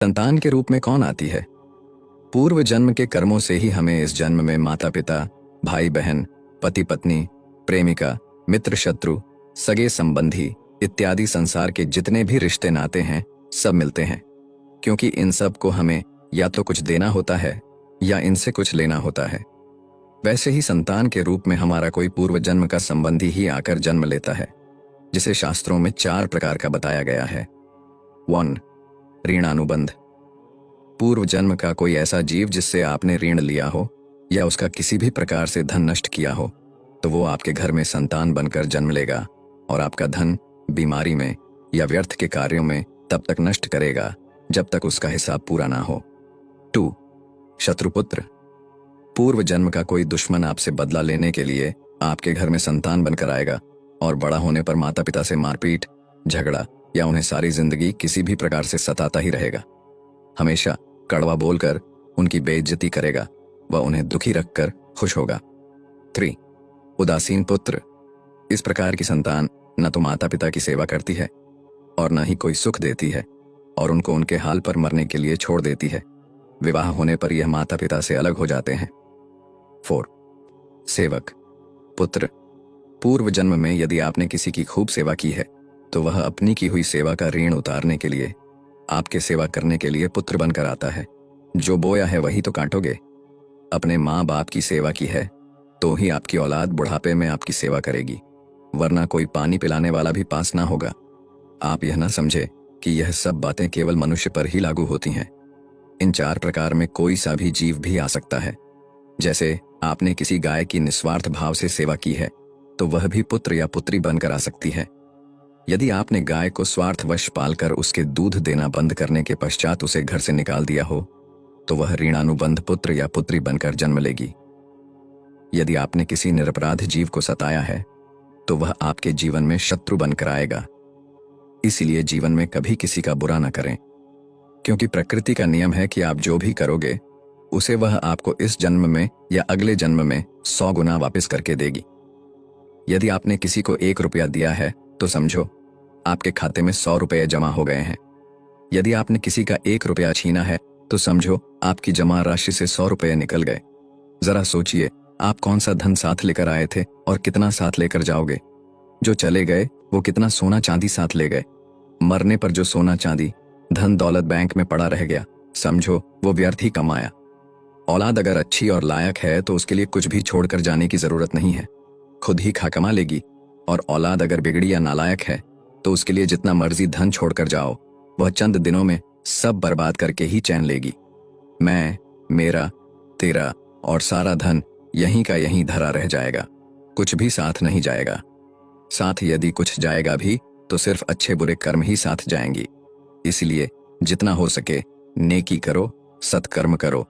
संतान के रूप में कौन आती है? पूर्व जन्म के कर्मों से ही हमें इस जन्म में माता पिता, भाई बहन, पति पत्नी, प्रेमिका, मित्र शत्रु, सगे संबंधी इत्यादि संसार के जितने भी रिश्ते नाते हैं सब मिलते हैं, क्योंकि इन सब को हमें या तो कुछ देना होता है या इनसे कुछ लेना होता है। वैसे ही संतान के रूप में हमारा कोई पूर्व जन्म का संबंधी ही आकर जन्म लेता है, जिसे शास्त्रों में 4 प्रकार का बताया गया है। 1. ऋणानुबंध। पूर्व जन्म का कोई ऐसा जीव जिससे आपने ऋण लिया हो या उसका किसी भी प्रकार से धन नष्ट किया हो, तो वो आपके घर में संतान बनकर जन्म लेगा और आपका धन बीमारी में या व्यर्थ के कार्यों में तब तक नष्ट करेगा जब तक उसका हिसाब पूरा ना हो। 2. शत्रुपुत्र। पूर्व जन्म का कोई दुश्मन आपसे बदला लेने के लिए आपके घर में संतान बनकर आएगा और बड़ा होने पर माता पिता से मारपीट, झगड़ा या उन्हें सारी जिंदगी किसी भी प्रकार से सताता ही रहेगा। हमेशा कड़वा बोलकर उनकी बेइज्जती करेगा व उन्हें दुखी रखकर खुश होगा। 3. उदासीन पुत्र। इस प्रकार की संतान न तो माता पिता की सेवा करती है और न ही कोई सुख देती है और उनको उनके हाल पर मरने के लिए छोड़ देती है। विवाह होने पर यह माता पिता से अलग हो जाते हैं। 4. सेवक पुत्र। पूर्व जन्म में यदि आपने किसी की खूब सेवा की है तो वह अपनी की हुई सेवा का ऋण उतारने के लिए आपके सेवा करने के लिए पुत्र बनकर आता है। जो बोया है वही तो काटोगे। अपने माँ बाप की सेवा की है तो ही आपकी औलाद बुढ़ापे में आपकी सेवा करेगी, वरना कोई पानी पिलाने वाला भी पास ना होगा। आप यह ना समझे कि यह सब बातें केवल मनुष्य पर ही लागू होती हैं। इन 4 प्रकार में कोई सा भी जीव भी आ सकता है। जैसे आपने किसी गाय की निस्वार्थ भाव से सेवा की है तो वह भी पुत्र या पुत्री बनकर आ सकती है। यदि आपने गाय को स्वार्थवश पालकर उसके दूध देना बंद करने के पश्चात उसे घर से निकाल दिया हो तो वह ऋणानुबंध पुत्र या पुत्री बनकर जन्म लेगी। यदि आपने किसी निरपराध जीव को सताया है तो वह आपके जीवन में शत्रु बनकर आएगा। इसीलिए जीवन में कभी किसी का बुरा न करें, क्योंकि प्रकृति का नियम है कि आप जो भी करोगे उसे वह आपको इस जन्म में या अगले जन्म में 100 गुना वापस करके देगी। यदि आपने किसी को 1 रुपया दिया है तो समझो आपके खाते में 100 रुपये जमा हो गए हैं। यदि आपने किसी का 1 रुपया छीना है तो समझो आपकी जमा राशि से 100 रुपये निकल गए। जरा सोचिए, आप कौन सा धन साथ लेकर आए थे और कितना साथ लेकर जाओगे। जो चले गए वो कितना सोना चांदी साथ ले गए। मरने पर जो सोना चांदी धन दौलत बैंक में पड़ा रह गया, समझो वो व्यर्थ ही कमाया। औलाद अगर अच्छी और लायक है तो उसके लिए कुछ भी छोड़कर जाने की जरूरत नहीं है, खुद ही खा कमा लेगी। और औलाद अगर बिगड़ी या नालायक है तो उसके लिए जितना मर्जी धन छोड़कर जाओ, वह चंद दिनों में सब बर्बाद करके ही चैन लेगी। मैं, मेरा, तेरा और सारा धन यहीं का यहीं धरा रह जाएगा, कुछ भी साथ नहीं जाएगा। साथ यदि कुछ जाएगा भी तो सिर्फ अच्छे बुरे कर्म ही साथ जाएंगी। इसलिए जितना हो सके नेकी करो, सत्कर्म करो